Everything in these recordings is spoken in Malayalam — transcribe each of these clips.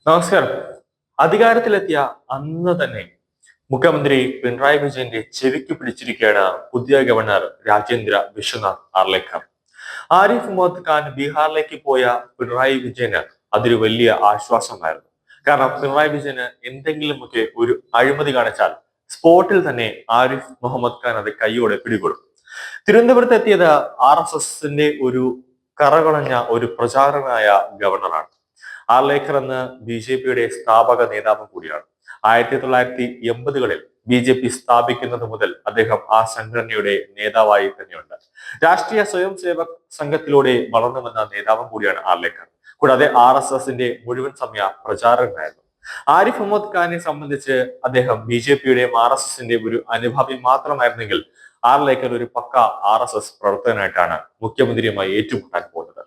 നമസ്കാരം. അധികാരത്തിലെത്തിയ അന്ന് തന്നെ മുഖ്യമന്ത്രി പിണറായി വിജയന്റെ ചെവിക്ക് പിടിച്ചിരിക്കുകയാണ് പുതിയ ഗവർണർ രാജേന്ദ്ര വിശ്വനാഥ് ആർലേക്കർ. ആരിഫ് മുഹമ്മദ് ഖാൻ ബീഹാറിലേക്ക് പോയ പിണറായി വിജയന് അതൊരു വലിയ ആശ്വാസമായിരുന്നു. കാരണം പിണറായി വിജയന് എന്തെങ്കിലുമൊക്കെ ഒരു അഴിമതി കാണിച്ചാൽ സ്പോട്ടിൽ തന്നെ ആരിഫ് മുഹമ്മദ് ഖാൻ അത് കൈയോടെ പിടികൊടുക്കും. തിരുവനന്തപുരത്ത് എത്തിയത് RSSന്റെ ഒരു കറകളഞ്ഞ ഒരു പ്രചാരകനായ ഗവർണറാണ്. ആർലേക്കർ എന്ന BJPയുടെ സ്ഥാപക നേതാവ് കൂടിയാണ്. 1980-കളിൽ BJP സ്ഥാപിക്കുന്നത് മുതൽ അദ്ദേഹം ആ സംഘടനയുടെ നേതാവായി തന്നെയുണ്ട്. രാഷ്ട്രീയ സ്വയം സേവക് സംഘത്തിലൂടെ വളർന്നു വന്ന നേതാവും കൂടിയാണ് ആർലേക്കർ. കൂടാതെ RSSന്റെ മുഴുവൻ സമയ പ്രചാരകനായിരുന്നു. ആരിഫ് മുഹമ്മദ് ഖാനെ സംബന്ധിച്ച് അദ്ദേഹം BJPയുടെയും RSSന്റെയും ഒരു അനുഭാവി മാത്രമായിരുന്നെങ്കിൽ ആർലേക്കർ ഒരു പക്ക RSS പ്രവർത്തകനായിട്ടാണ് മുഖ്യമന്ത്രിയുമായി ഏറ്റുമുട്ടാൻ പോകുന്നത്.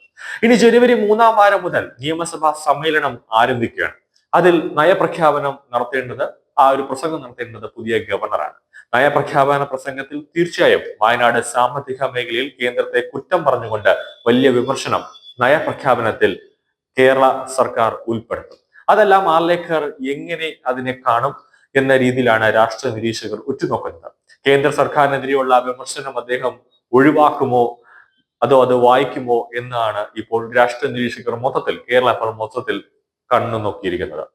ഇനി ജനുവരി 3-ാം വാരം മുതൽ നിയമസഭാ സമ്മേളനം ആരംഭിക്കുകയാണ്. അതിൽ നയപ്രഖ്യാപനം നടത്തേണ്ടത് ഒരു പ്രസംഗം നടത്തേണ്ടത് പുതിയ ഗവർണറാണ്. നയപ്രഖ്യാപന പ്രസംഗത്തിൽ തീർച്ചയായും വയനാട് സാമ്പത്തിക മേഖലയിൽ കേന്ദ്രത്തെ കുറ്റം പറഞ്ഞുകൊണ്ട് വലിയ വിമർശനം നയപ്രഖ്യാപനത്തിൽ കേരള സർക്കാർ ഉൾപ്പെടുത്തും. അതെല്ലാം ആർലേക്കർ എങ്ങനെ അതിനെ കാണും എന്ന രീതിയിലാണ് രാഷ്ട്രീയ നിരീക്ഷകർ ഉറ്റുനോക്കുന്നത്. കേന്ദ്ര സർക്കാരിനെതിരെയുള്ള വിമർശനം അദ്ദേഹം ഒഴിവാക്കുമോ അതോ അത് വായിക്കുമോ എന്നാണ് ഇപ്പോൾ രാഷ്ട്രീയ നിരീക്ഷകർ കേരള മൊത്തത്തിൽ കണ്ണു നോക്കിയിരിക്കുന്നത്.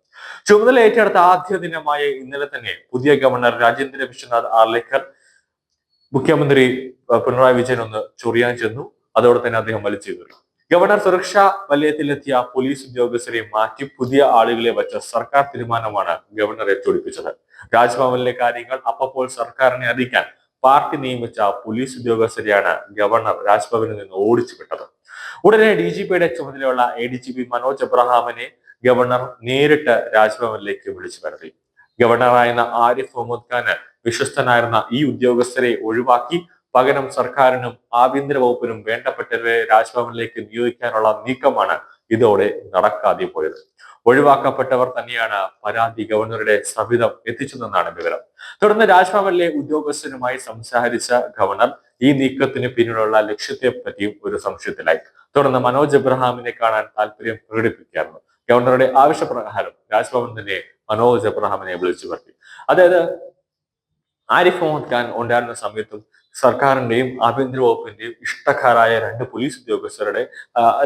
ചുമതല ഏറ്റെടുത്ത ആദ്യ ദിനമായ ഇന്നലെ തന്നെ പുതിയ ഗവർണർ രാജേന്ദ്ര വിശ്വനാഥ് ആർലേക്കർ മുഖ്യമന്ത്രി പിണറായി വിജയൻ ഒന്ന് ചൊറിയാൻ ചെന്നു. അതോടെ തന്നെ അദ്ദേഹം വലിച്ചു കയറി. ഗവർണർ സുരക്ഷാ വലയത്തിലെത്തിയ പോലീസ് ഉദ്യോഗസ്ഥരെ മാറ്റി പുതിയ ആളുകളെ വെച്ച സർക്കാർ തീരുമാനമാണ് ഗവർണറെ ചൊടിപ്പിച്ചത്. രാജ്ഭവനിലെ കാര്യങ്ങൾ അപ്പോൾ സർക്കാരിനെ അറിയിക്കാൻ പാർട്ടി നിയമിച്ച പോലീസ് ഉദ്യോഗസ്ഥരെയാണ് ഗവർണർ രാജ്ഭവനിൽ നിന്ന് ഓടിച്ചു വിട്ടത്. ഉടനെ DGPയുടെ ചുമതലയുള്ള ADGP മനോജ് എബ്രഹാമിനെ ഗവർണർ നേരിട്ട് രാജ്ഭവനിലേക്ക് വിളിച്ചു വരുത്തി. ഗവർണറായിരുന്ന ആരിഫ് മുഹമ്മദ് ഖാന് വിശ്വസ്തനായിരുന്ന ഈ ഉദ്യോഗസ്ഥരെ ഒഴിവാക്കി പകരം സർക്കാരിനും ആഭ്യന്തര വകുപ്പിനും വേണ്ടപ്പെട്ടവരെ രാജ്ഭവനിലേക്ക് നിയോഗിക്കാനുള്ള നീക്കമാണ് ഇതോടെ നടക്കാതെ പോയത്. ഒഴിവാക്കപ്പെട്ടവർ തന്നെയാണ് പരാതി ഗവർണറുടെ സവിധം എത്തിച്ചതെന്നാണ് വിവരം. തുടർന്ന് രാജ്ഭവനിലെ ഉദ്യോഗസ്ഥരുമായി സംസാരിച്ച ഗവർണർ ഈ നീക്കത്തിന് പിന്നിലുള്ള ലക്ഷ്യത്തെ പറ്റിയും ഒരു സംശയത്തിലായി. തുടർന്ന് മനോജ് എബ്രഹാമിനെ കാണാൻ താല്പര്യം പ്രകടിപ്പിക്കുകയായിരുന്നു. ഗവർണറുടെ ആവശ്യപ്രകാരം രാജ്ഭവൻ തന്നെ മനോജ് എബ്രഹാമിനെ വിളിച്ചു വരുത്തി. അതായത് ആരിഫ് മുഹമ്മദ് ഖാൻ ഉണ്ടായിരുന്ന സമയത്തും സർക്കാരിന്റെയും ആഭ്യന്തര വകുപ്പിന്റെയും ഇഷ്ടക്കാരായ 2 പോലീസ് ഉദ്യോഗസ്ഥരുടെ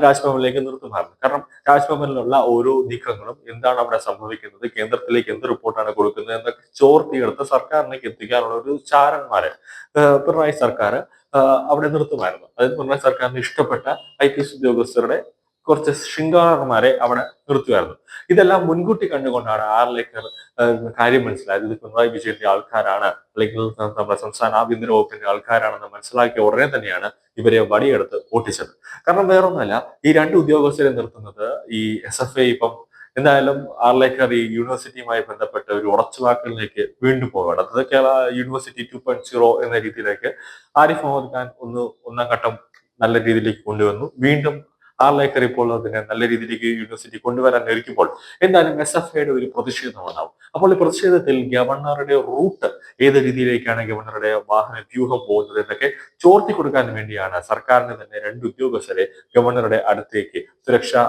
രാജ്ഭവനിലേക്ക് നിർത്തുമായിരുന്നു. കാരണം രാജ്ഭവനിലുള്ള ഓരോ നീക്കങ്ങളും എന്താണ് അവിടെ സംഭവിക്കുന്നത്, കേന്ദ്രത്തിലേക്ക് എന്ത് റിപ്പോർട്ടാണ് കൊടുക്കുന്നത് എന്നൊക്കെ ചോർത്തിയെടുത്ത് സർക്കാരിലേക്ക് എത്തിക്കാനുള്ള ഒരു ചാരന്മാരെ പിണറായി സർക്കാർ അവിടെ നിർത്തുമായിരുന്നു. അതായത് പിണറായി സർക്കാരിന് ഇഷ്ടപ്പെട്ട IPS ഉദ്യോഗസ്ഥരുടെ കുറച്ച് ശൃംഗാരന്മാരെ അവിടെ നിർത്തുമായിരുന്നു. ഇതെല്ലാം മുൻകൂട്ടി കണ്ടുകൊണ്ടാണ് ആർലേക്കർ കാര്യം മനസ്സിലായത്. ഇത് പിണറായി വിജയന്റെ ആൾക്കാരാണ്, അല്ലെങ്കിൽ നമ്മുടെ സംസ്ഥാന ആഭ്യന്തര വകുപ്പിന്റെ ആൾക്കാരാണെന്ന് മനസ്സിലാക്കിയ ഉടനെ തന്നെയാണ് ഇവരെ വടിയെടുത്ത് ഓട്ടിച്ചത്. കാരണം വേറൊന്നുമല്ല, ഈ 2 ഉദ്യോഗസ്ഥരെ നിർത്തുന്നത് ഈ SFI ഇപ്പം എന്തായാലും ആർലേക്കർ ഈ യൂണിവേഴ്സിറ്റിയുമായി ബന്ധപ്പെട്ട ഒരു ഉറച്ചുവാക്കലിലേക്ക് വീണ്ടും പോവുകയാണ്. അതായത് കേരള യൂണിവേഴ്സിറ്റി 2.0 എന്ന രീതിയിലേക്ക് ആരിഫ് മുഹമ്മദ് ഖാൻ ഒന്നാം ഘട്ടം നല്ല രീതിയിലേക്ക് കൊണ്ടുവന്നു. വീണ്ടും ആർലേക്കർ ഇപ്പോൾ അതിനെ നല്ല രീതിയിലേക്ക് യൂണിവേഴ്സിറ്റി കൊണ്ടുവരാൻ ഒരുക്കുമ്പോൾ എന്തായാലും SFIയുടെ ഒരു പ്രതിഷേധം ഉണ്ടാവും. അപ്പോൾ ഈ പ്രതിഷേധത്തിൽ ഗവർണറുടെ റൂട്ട് ഏത് രീതിയിലേക്കാണ്, ഗവർണറുടെ വാഹന വ്യൂഹം പോകുന്നത് എന്നൊക്കെ ചോർത്തി കൊടുക്കാൻ വേണ്ടിയാണ് സർക്കാരിന് തന്നെ 2 ഉദ്യോഗസ്ഥരെ ഗവർണറുടെ അടുത്തേക്ക് സുരക്ഷാ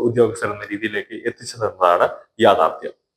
ഉദ്യോഗസ്ഥർ എന്ന രീതിയിലേക്ക് എത്തിച്ചതെന്നതാണ് യാഥാർത്ഥ്യം.